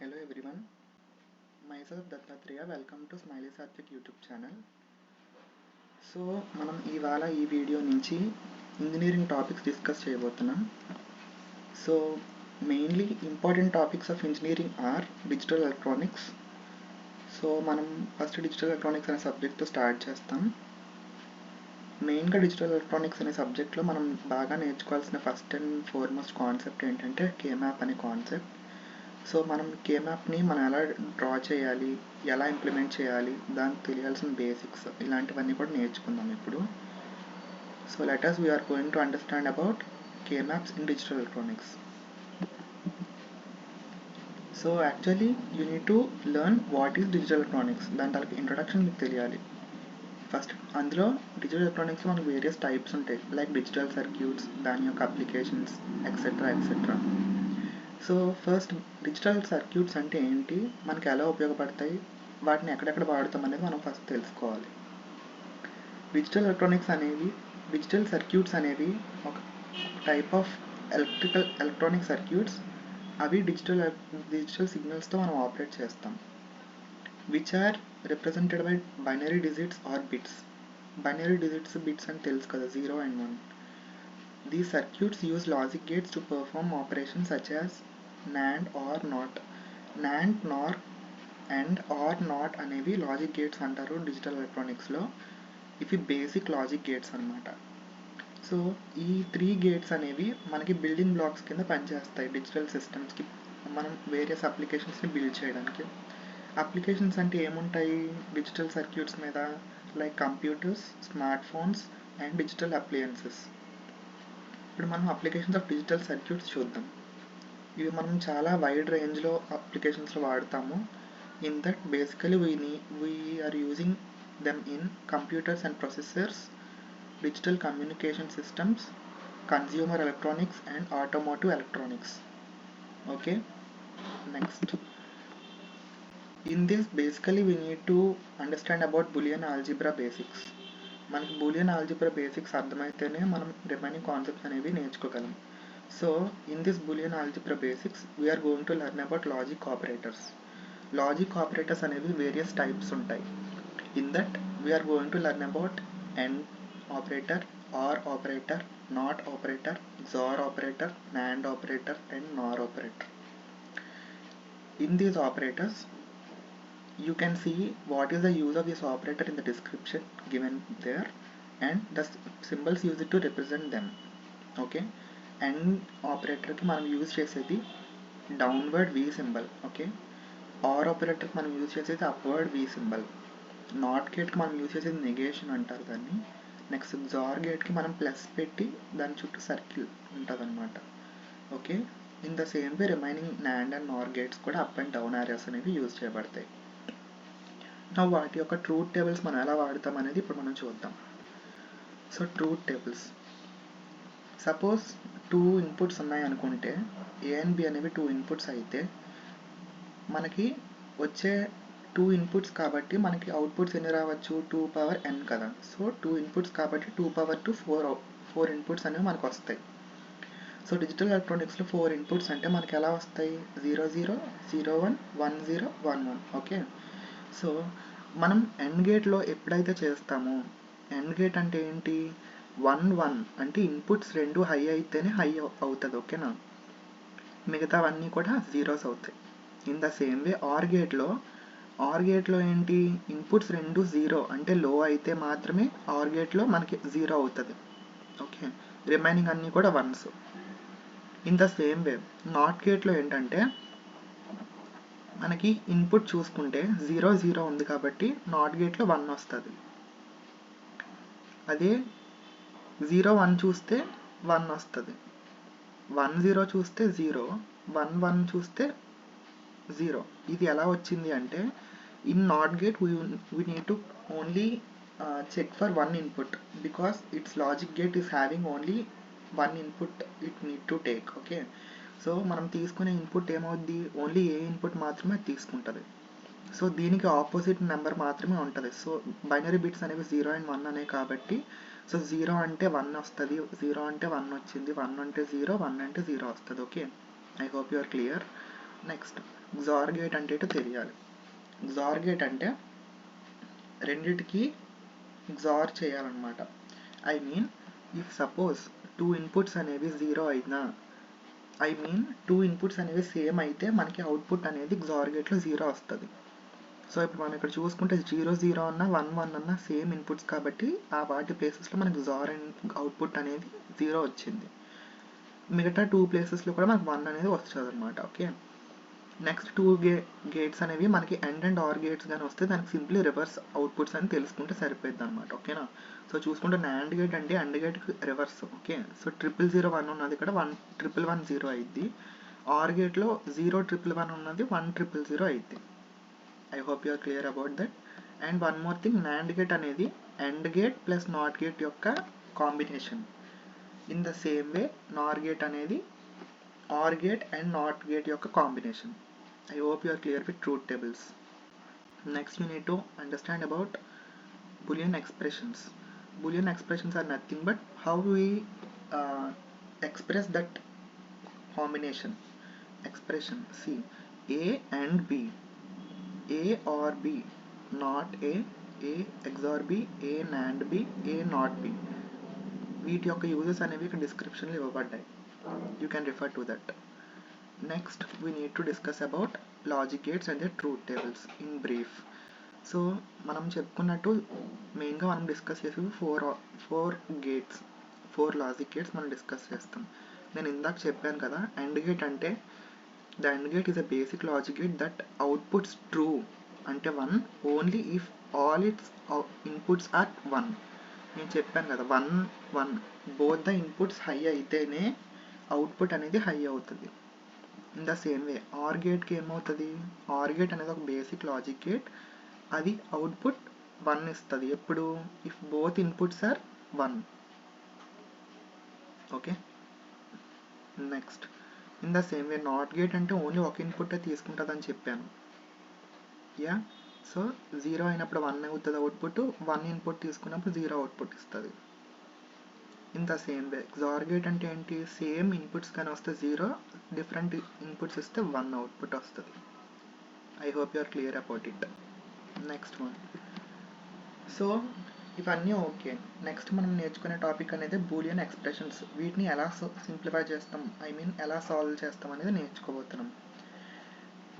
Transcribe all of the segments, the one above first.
Hello everyone, myself Dattatreya. Welcome to Smiley Satvik YouTube channel. So మనం ఇవాళ ఈ video నుంచి ఇంజనీరింగ్ టాపిక్స్ డిస్కస్ చేయబోతున్నాం. So mainly important topics of engineering or digital electronics. So మనం first digital electronics అనే సబ్జెక్ట్తో start చేస్తాం. మెయిన్గా digital electronics అనే సబ్జెక్ట్లో మనం బాగా నేర్చుకోవాల్సిన ఫస్ట్ అండ్ ఫార్మోస్ట్ కాన్సెప్ట్ ఏంటంటే K-MAP అనే కాన్సెప్ట్. సో మనం K-MAPని మనం ఎలా డ్రా చేయాలి, ఎలా ఇంప్లిమెంట్ చేయాలి, దానికి తెలియాల్సిన బేసిక్స్ ఇలాంటివన్నీ కూడా నేర్చుకుందాం ఇప్పుడు. So let us we're going to understand about K-MAPs in digital electronics. So actually you need to learn what is digital electronics. దానికి ఇంట్రొడక్షన్ మీకు తెలియాలి. ఫస్ట్ అందులో డిజిటల్ ఎలక్ట్రానిక్స్లో మనకు వేరియస్ టైప్స్ ఉంటాయి, లైక్ డిజిటల్ సర్క్యూట్స్, దాని యొక్క applications etcetera etcetera. So first digital circuits అంటే ఏంటి, మనకి ఎలా ఉపయోగపడతాయి, వాటిని ఎక్కడెక్కడ వాడతాం అనేది మనం ఫస్ట్ తెలుసుకోవాలి. డిజిటల్ సర్క్యూట్స్ అనేవి ఒక టైప్ ఆఫ్ ఎలక్ట్రానిక్ సర్క్యూట్స్. అవి డిజిటల్ సిగ్నల్స్తో మనం ఆపరేట్ చేస్తాం, which are represented by binary digits or bits. Binary bits అని తెలుసు కదా, 0 and 1. These circuits use logic gates to perform operations such as NAND or NOT. NAND, NOR and or NOT అనేవి logic gates అంటారు digital ఎలక్ట్రానిక్స్లో. ఇవి basic logic gates అన్నమాట. So ఈ 3 gates అనేవి మనకి బిల్డింగ్ బ్లాక్స్ కింద పనిచేస్తాయి డిజిటల్ సిస్టమ్స్కి, మనం వేరియస్ అప్లికేషన్స్ని బిల్డ్ చేయడానికి. అప్లికేషన్స్ అంటే ఏముంటాయి డిజిటల్ సర్క్యూట్స్ మీద, like computers, smart phones and digital appliances. ఇప్పుడు మనం అప్లికేషన్స్ ఆఫ్ డిజిటల్ సర్క్యూట్స్ చూద్దాం. ఇవి మనం చాలా వైడ్ రేంజ్లో అప్లికేషన్స్లో వాడతాము. In that basically we are using them in computers and processors, digital communication systems, consumer electronics and automotive electronics. Okay, next in this basically we need to understand about Boolean algebra basics. మనకి Boolean algebra basics అర్థమైతేనే మనం remaining concepts అనేవి నేర్చుకోగలం. So in this Boolean algebra basics we are going to learn about logic operators. Logic operators అనేవి various types ఉంటాయి. In that we are going to learn about AND operator, OR operator, NOT operator, XOR operator, NAND operator and NOR operator. In these operators you can see what is the use of this operator in the description given there, and the symbols used to represent them. Okay, AND operator ki manam use chesedi downward V symbol. Okay, OR operator ki manam use chesedi upward V symbol. NOT gate ki manam use chesedi negation antaru danni. Next XOR gate ki manam plus petti dani chuttu circle untadi annamata. Okay, in the same way remaining NAND and NOR gates kuda up and down arrows అనేవి use చేయబడతాయి. నా వాటి యొక్క truth tables మనం ఎలా వాడతాం అనేది ఇప్పుడు మనం చూద్దాం. So truth tables, suppose 2 inputs ఉన్నాయి అనుకుంటే, A and B అనేవి 2 ఇన్పుట్స్ అయితే మనకి వచ్చే 2 ఇన్పుట్స్ కాబట్టి మనకి అవుట్పుట్స్ ఎన్ని రావచ్చు, 2 power n కదా. సో 2 ఇన్పుట్స్ కాబట్టి 2 power 2 4 ఇన్పుట్స్ అనేవి మనకు వస్తాయి. సో డిజిటల్ ఎలక్ట్రానిక్స్లో 4 ఇన్పుట్స్ అంటే మనకి ఎలా వస్తాయి, 0 0 0 1 1 0 1 1. ఓకే, సో మనం ఎండ్ గేట్లో ఎప్పుడైతే చేస్తామో, ఎండ్ గేట్ అంటే ఏంటి, 1 1 అంటే ఇన్పుట్స్ రెండు హై అయితేనే హై అవుతుంది. ఓకేనా, మిగతావన్నీ కూడా జీరోస్ అవుతాయి. In the same way OR గేట్లో ఏంటి, ఇన్పుట్స్ రెండు 0 అంటే లో అయితే మాత్రమే ఆర్ గేట్లో మనకి 0 అవుతుంది. ఓకే, రిమైనింగ్ అన్నీ కూడా 1s. In the same way NOT గేట్లో ఏంటంటే మనకి ఇన్పుట్ చూసుకుంటే 0 0 ఉంది కాబట్టి నాట్ గేట్లో 1 వస్తుంది. అదే 0 1 చూస్తే 1 వస్తుంది, 1 0 చూస్తే 0, 1 1 చూస్తే 0. ఇది ఎలా వచ్చింది అంటే, in not gate we need to only check for 1 input because its logic gate is having only 1 input it need to take. Okay, so మనం తీసుకునే ఇన్పుట్ ఏమవుద్ది, ఓన్లీ ఏ ఇన్పుట్ మాత్రమే తీసుకుంటుంది. సో దీనికి ఆపోజిట్ నెంబర్ మాత్రమే ఉంటుంది. సో బైనరీ బిట్స్ అనేవి 0 and 1 అనేవి కాబట్టి, సో 0 అంటే 1 వస్తుంది, 0 అంటే 1 వచ్చింది, 1 అంటే 0, 1 అంటే 0 వస్తుంది. Okay, I hope you are clear. Next XOR gate అంటే ఏంటో తెలియాలి. XOR గేట్ అంటే రెండిటికి XOR చేయాలన్నమాట. I mean if suppose 2 inputs అనేవి 0 అయినా, ఐ మీన్ 2 ఇన్పుట్స్ అనేవి సేమ్ అయితే మనకి అవుట్పుట్ అనేది XOR గేట్లో 0 వస్తుంది. సో ఇప్పుడు మనం ఇక్కడ చూసుకుంటే 0 0 అన్న 1 1 అన్న సేమ్ ఇన్పుట్స్ కాబట్టి ఆ వాటి ప్లేసెస్లో మనకి XOR అవుట్పుట్ అనేది 0 వచ్చింది. మిగతా 2 ప్లేసెస్లో కూడా మనకు 1 అనేది వస్తుంది అనమాట. ఓకే, నెక్స్ట్ 2 గేట్స్ అనేవి మనకి ఎండ్ అండ్ ఆర్ గేట్స్ కానీ వస్తే దానికి సింప్లీ రివర్స్ అవుట్పుట్స్ అని తెలుసుకుంటే సరిపోద్ది అనమాట. ఓకేనా, సో చూసుకుంటే NAND గేట్ అంటే AND గేట్కి రివర్స్. ఓకే, సో 0 0 1 ఉన్నది ఇక్కడ 1 1 1 0 అయింది. ఆర్ గేట్లో 0 1 1 ఉన్నది 1 0 0 అయింది. I hope you are clear about that. And one more thing, NAND gate అనేది AND gate plus NOT gate యొక్క combination. In the same way NOR gate అనేది OR gate and NOT gate యొక్క combination. I hope you are clear with truth tables. Next you need to understand about Boolean expressions. Boolean expressions are nothing but how we express that combination. Expression, see, A and B, A or B, not A XOR B, A NAND B, A not B. వీటి యొక్క uses అనేవి ఇక్కడ డిస్క్రిప్షన్లో ఇవ్వబడ్డాయి. You can refer to that. Next we need to discuss about logic gates and their truth tables in brief. So మనం చెప్పుకున్నట్టు మెయిన్గా మనం డిస్కస్ చేసేవి ఫోర్ గేట్స్, 4 లాజిక్ గేట్స్ మనం డిస్కస్ చేస్తాం. నేను ఇందాక చెప్పాను కదా, AND గేట్ అంటే the AND gate is a basic logic gate that outputs true అంటే 1 only if all its inputs are 1. నేను చెప్పాను కదా 1 1 బోత్ ద ఇన్పుట్స్ హై అయితేనే అవుట్పుట్ అనేది హై అవుతుంది. In the same way OR గేట్కి ఏమవుతుంది, ఆర్ గేట్ అనేది ఒక బేసిక్ లాజిక్ గేట్, అది అవుట్పుట్ 1 ఇస్తుంది ఎప్పుడు, if both inputs are 1. Okay, next in the same way not gate అంటే ఓన్లీ ఒక ఇన్పుట్ తీసుకుంటుంది అని చెప్పాను. యా, సో 0 అయినప్పుడు 1 అవుతుంది అవుట్పుట్, 1 ఇన్పుట్ తీసుకున్నప్పుడు 0 అవుట్పుట్ ఇస్తుంది. In the same way XOR gate అంటే ఏంటి, సేమ్ ఇన్పుట్స్ కానీ వస్తే 0, డిఫరెంట్ ఇన్పుట్స్ ఇస్తే 1 అవుట్పుట్ వస్తుంది. I hope you are clear about it. Next one, so ఇవన్నీ ఓకే. నెక్స్ట్ మనం నేర్చుకునే టాపిక్ అనేది బూలియన్ ఎక్స్ప్రెషన్స్. వీటిని ఎలా సింప్లిఫై చేస్తాం, ఐ మీన్ ఎలా సాల్వ్ చేస్తాం అనేది నేర్చుకోబోతున్నాం.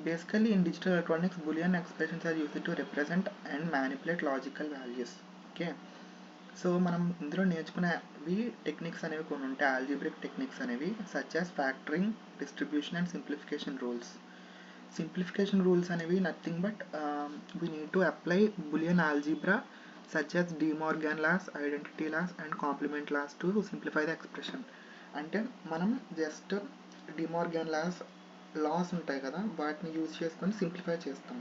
Basically in digital electronics Boolean expressions are used to represent and manipulate logical values. Okay, so మనం ఇందులో నేర్చుకునేవి టెక్నిక్స్ అనేవి కొన్ని ఉంటాయి, ఆల్జీబ్రిక్ టెక్నిక్స్ అనేవి, such as factoring, distribution and simplification rules. Simplification rules అనేవి nothing but we need to apply Boolean algebra such as De Morgan laws, identity laws and complement laws to simplify the expression. అంటే మనం just D Morgan loss ఉంటాయి కదా, వాటిని use చేసుకొని simplify చేస్తాం.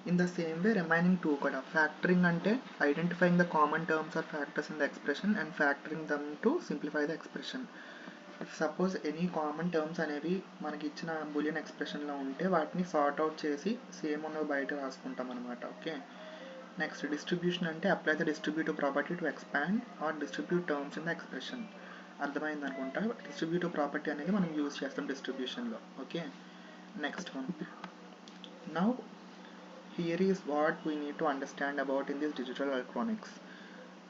In the same way remaining 2 కూడా, factoring అంటే identifying the common terms or factors in the expression and factoring them to simplify the expression. If suppose any common terms అనేవి మనకి ఇచ్చిన బూలియన్ ఎక్స్ప్రెషన్లో ఉంటే వాటిని సార్ట్ అవుట్ చేసి same ఉన్నవి బయట రాసుకుంటాం అనమాట. ఓకే, నెక్స్ట్ డిస్ట్రిబ్యూషన్ అంటే apply the distributive property to expand or distribute terms in the expression. అర్థమైంది అనుకుంటా, డిస్ట్రిబ్యూటివ్ ప్రాపర్టీ అనేది మనం యూజ్ చేస్తాం డిస్ట్రిబ్యూషన్లో. Okay, next one, now here is what we need to understand about in this digital electronics.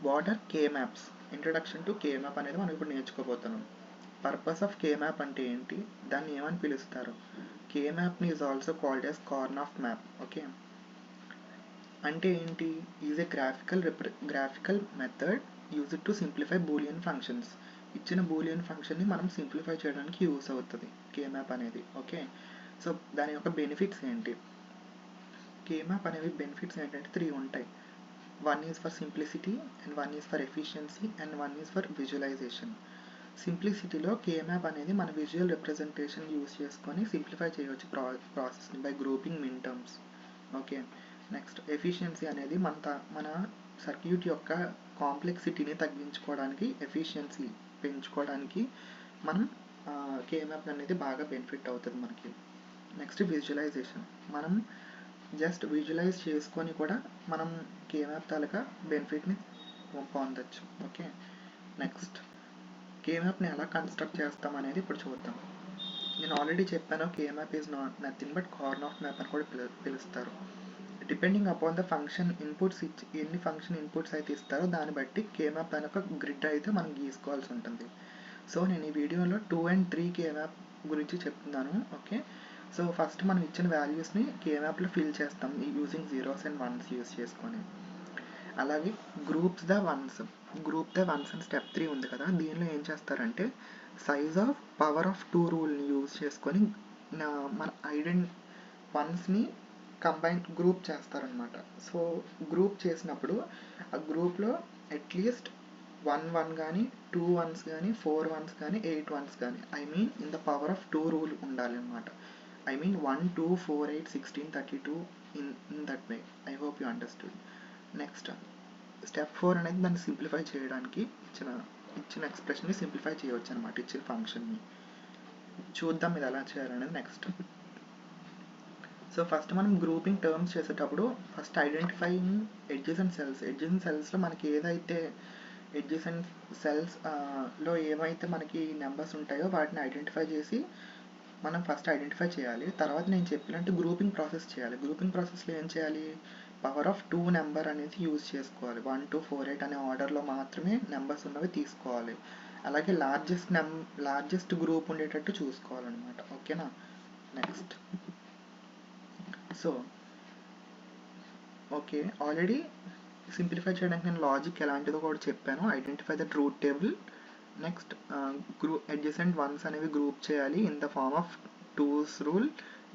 What are K-maps? Introduction to K-map అనేది మనం ఇప్పుడు నేర్చుకోబోతున్నాం. Purpose of K-map అంటే ఏంటి, దాన్ని ఏమని పిలుస్తారు, K-map is also called as Karnaugh map. Okay, అంటే ఏంటి, is a graphical method used to simplify Boolean functions. ఇచ్చిన బూలియన్ ఫంక్షన్ని మనం సింప్లిఫై చేయడానికి యూస్ అవుతుంది K-map అనేది. ఓకే, సో దాని యొక్క బెనిఫిట్స్ ఏంటి, K-map అనేవి బెనిఫిట్స్ ఏంటంటే 3 ఉంటాయి. 1 is for simplicity and 1 is for efficiency and 1 is for visualisation. సింప్లిసిటీలో K-map అనేది మన విజువల్ రిప్రజెంటేషన్ యూజ్ చేసుకొని సింప్లిఫై చేయవచ్చు ప్రాసెస్ని by grouping min terms. Okay, next efficiency అనేది మన సర్క్యూట్ యొక్క కాంప్లెక్సిటీని తగ్గించుకోవడానికి, ఎఫిషియన్సీ పెంచుకోవడానికి మనం K-map అనేది బాగా బెనిఫిట్ అవుతుంది మనకి. నెక్స్ట్ విజువలైజేషన్, మనం జస్ట్ విజువలైజ్ చేసుకొని కూడా మనం K-map తాలూకా బెనిఫిట్ని పొందొచ్చు. ఓకే, నెక్స్ట్ K-mapని ఎలా కన్స్ట్రక్ట్ చేస్తాం అనేది ఇప్పుడు చూద్దాం. నేను ఆల్రెడీ చెప్పాను K-map is nothing but Karnaugh map అని కూడా పిలుస్తారు. Depending upon the function inputs ఎన్ని ఫంక్షన్ ఇన్పుట్స్ అయితే ఇస్తారో దాన్ని బట్టి K-map అనే ఒక గ్రిడ్ అయితే మనం గీసుకోవాల్సి ఉంటుంది. సో నేను ఈ వీడియోలో 2 and 3 K-map గురించి చెప్తున్నాను. ఓకే, సో ఫస్ట్ మనం ఇచ్చిన వాల్యూస్ని K-mapలో ఫిల్ చేస్తాం using zeros and ones use చేసుకొని. అలాగే గ్రూప్ ద వన్స్ అని స్టెప్ 3 ఉంది కదా, దీనిలో ఏం చేస్తారంటే సైజ్ ఆఫ్ పవర్ ఆఫ్ 2 రూల్ని యూజ్ చేసుకొని మన వన్స్ని గ్రూప్ చేస్తారనమాట. సో గ్రూప్ చేసినప్పుడు ఆ గ్రూప్లో అట్లీస్ట్ 1 1 కానీ 2 1s కానీ 4 1s కానీ 8 1s కానీ in the power of 2 rule ఉండాలి అనమాట. 1 2 4 8 16 32 in that way. I hope you understood. Next step 4 అనేది దాన్ని సింప్లిఫై చేయడానికి ఇచ్చిన ఎక్స్ప్రెషన్ని సింప్లిఫై చేయవచ్చు అనమాట, ఇచ్చిన ఫంక్షన్ని. చూద్దాం ఇది ఎలా చేయాలనేది నెక్స్ట్. సో ఫస్ట్ మనం గ్రూపింగ్ టర్మ్స్ చేసేటప్పుడు ఫస్ట్ ఐడెంటిఫైయింగ్ ఎడ్జెసెంట్ సెల్స్లో మనకి ఏదైతే ఎడ్జెసెంట్ సెల్స్లో ఏవైతే మనకి నెంబర్స్ ఉంటాయో వాటిని ఐడెంటిఫై చేసి మనం ఫస్ట్ ఐడెంటిఫై చేయాలి. తర్వాత నేను చెప్పినట్టు గ్రూపింగ్ ప్రాసెస్ చేయాలి. గ్రూపింగ్ ప్రాసెస్లో ఏం చేయాలి, పవర్ ఆఫ్ 2 నెంబర్ అనేది యూజ్ చేసుకోవాలి. 1 2 4 8 అనే ఆర్డర్లో మాత్రమే నెంబర్స్ ఉన్నవి తీసుకోవాలి. అలాగే లార్జెస్ట్ గ్రూప్ ఉండేటట్టు చూసుకోవాలన్నమాట. ఓకేనా. Next so okay, already simplify చేయడానికి నేను లాజిక్ ఎలాంటిదో కూడా చెప్పాను. Identify the truth table. Next adjacent ones అనేవి గ్రూప్ చేయాలి in the form of 2's rule.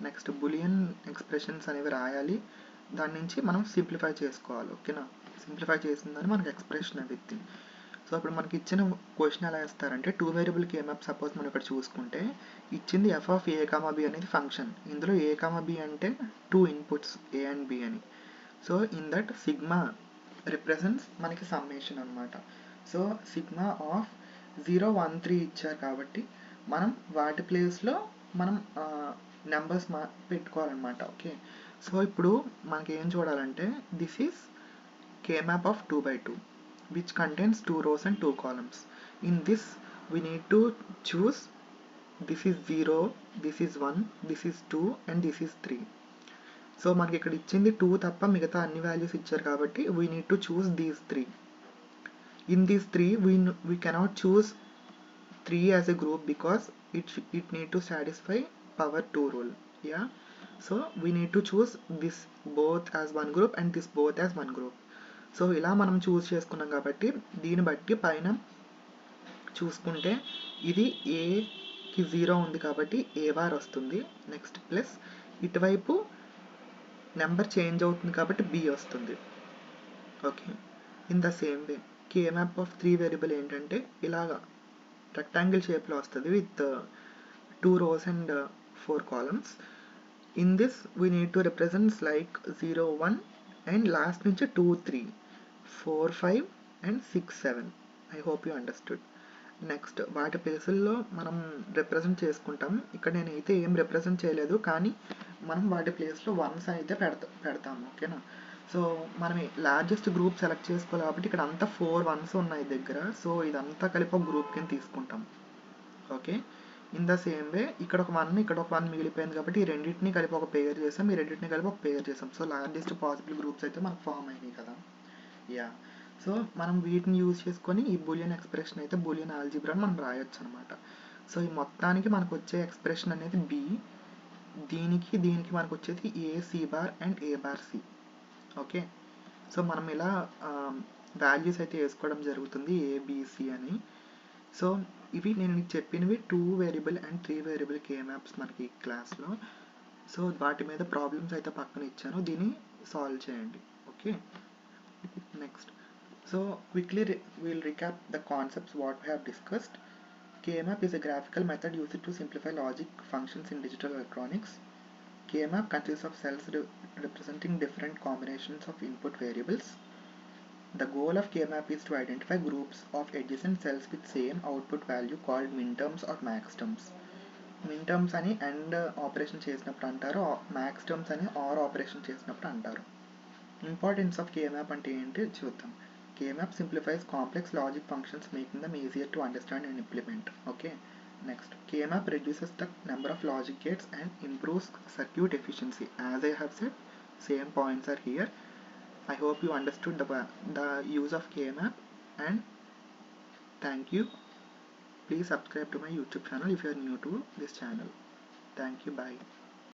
Next boolean expressions అనేవి రాయాలి, దాని నుంచి మనం సింప్లిఫై చేసుకోవాలి. ఓకేనా. సింప్లిఫై చేసిందని మనకి ఎక్స్ప్రెషన్ ఎవ్రీథింగ్. సో ఇప్పుడు మనకి ఇచ్చిన క్వశ్చన్ ఎలా ఇస్తారంటే 2 వేరియబుల్ K-map సపోజ్ మనం ఇక్కడ చూసుకుంటే ఇచ్చింది f of a, b అనేది ఫంక్షన్. ఇందులో a, b అంటే 2 ఇన్పుట్స్ a and b అని. So in that sigma represents మనకి సమ్మేషన్ అనమాట. సో సిగ్మా ఆఫ్ 0 1 3 ఇచ్చారు కాబట్టి మనం వాటి ప్లేస్లో మనం నెంబర్స్ పెట్టుకోవాలన్నమాట. ఓకే, సో ఇప్పుడు మనకి ఏం చూడాలంటే this is K-map of 2 by 2 which contains 2 rows and 2 columns. In this we need to choose this is 0, this is 1, this is 2 and this is 3. So మనకి ఇక్కడ ఇచ్చింది 2 తప్ప మిగతా అన్ని వాల్యూస్ ఇచ్చారు కాబట్టి we need to choose these 3. In these 3 we cannot choose 3 as a group because it need to satisfy power 2 rule. Yeah, so we need to choose this both as 1 group and this both as 1 group. So ఇలా మనం చూస్ చేసుకున్నాం కాబట్టి దీన్ని బట్టి పైన చూసుకుంటే ఇది ఏకి 0 ఉంది కాబట్టి ఏ బార్ వస్తుంది. నెక్స్ట్ ప్లస్ ఇటువైపు నెంబర్ చేంజ్ అవుతుంది కాబట్టి బి వస్తుంది. Okay, in the same way K-map of 3 variable ఏంటంటే ఇలాగా రెక్టాంగిల్ షేప్లో వస్తుంది with 2 rows and 4 columns. In this we need to represents like 0 1 and last నుంచి 2 3 4 5 and 6 7. I hope you understood. Next వాటి ప్లేసుల్లో మనం రిప్రజెంట్ చేసుకుంటాం. ఇక్కడ నేనైతే ఏం రిప్రజెంట్ చేయలేదు కానీ మనం వాటి ప్లేస్లో వన్స్ అయితే పెడతాము. ఓకేనా. సో మనం లార్జెస్ట్ గ్రూప్ సెలెక్ట్ చేసుకోవాలి కాబట్టి ఇక్కడ అంతా 4 1s ఉన్నాయి దగ్గర. సో ఇదంతా కలిపి ఒక గ్రూప్ కింద తీసుకుంటాం. ఓకే, ఇన్ ద సేమ్ వే ఇక్కడ ఒక 1 ఇక్కడ ఒక 1 మిగిలిపోయింది కాబట్టి ఈ రెండింటిని కలిపి ఒక పేర్ చేసాం, ఈ రెండింటిని కలిపి ఒక పేర్ చేసాం. సో లార్జెస్ట్ పాసిబుల్ గ్రూప్స్ అయితే మనకు ఫామ్ అయినాయి కదా. యా, సో మనం వీటిని యూజ్ చేసుకొని ఈ బూలియన్ ఎక్స్ప్రెషన్ అయితే బూలియన్ ఆల్జీబ్రాని మనం రాయొచ్చు అనమాట. సో ఈ మొత్తానికి మనకు వచ్చే ఎక్స్ప్రెషన్ అనేది బి, దీనికి మనకు వచ్చేది A C bar and A bar C. Okay, so మనం ఇలా వాల్యూస్ అయితే వేసుకోవడం జరుగుతుంది ఏబిసి అని. సో ఇవి నేను చెప్పినవి 2 వేరియబుల్ అండ్ 3 వేరియబుల్ K-maps మనకి క్లాస్లో. సో వాటి మీద ప్రాబ్లమ్స్ అయితే పక్కన ఇచ్చాను, దీన్ని సాల్వ్ చేయండి. Okay, next. So quickly we'll recap the concepts what we have discussed. K-map is a graphical method used to simplify logic functions in digital electronics. K-map consists of cells representing different combinations of input variables. The goal of K-map is to identify groups of adjacent cells with same output value called minterms or maxterms. Minterms అని AND operation చేసినప్పుడు అంటారు, maxterms అని OR operation చేసినప్పుడు అంటారు. Importance of K-map అంటే ఏంటి చూద్దాం. K-map simplifies complex logic functions, making them easier to understand and implement. Okay, Next, KMAP reduces the number of logic gates and improves circuit efficiency. As I have said, same points are here. I hope you understood the use of KMAP, and thank you. Please subscribe to my YouTube channel if you are new to this channel. Thank you. Bye.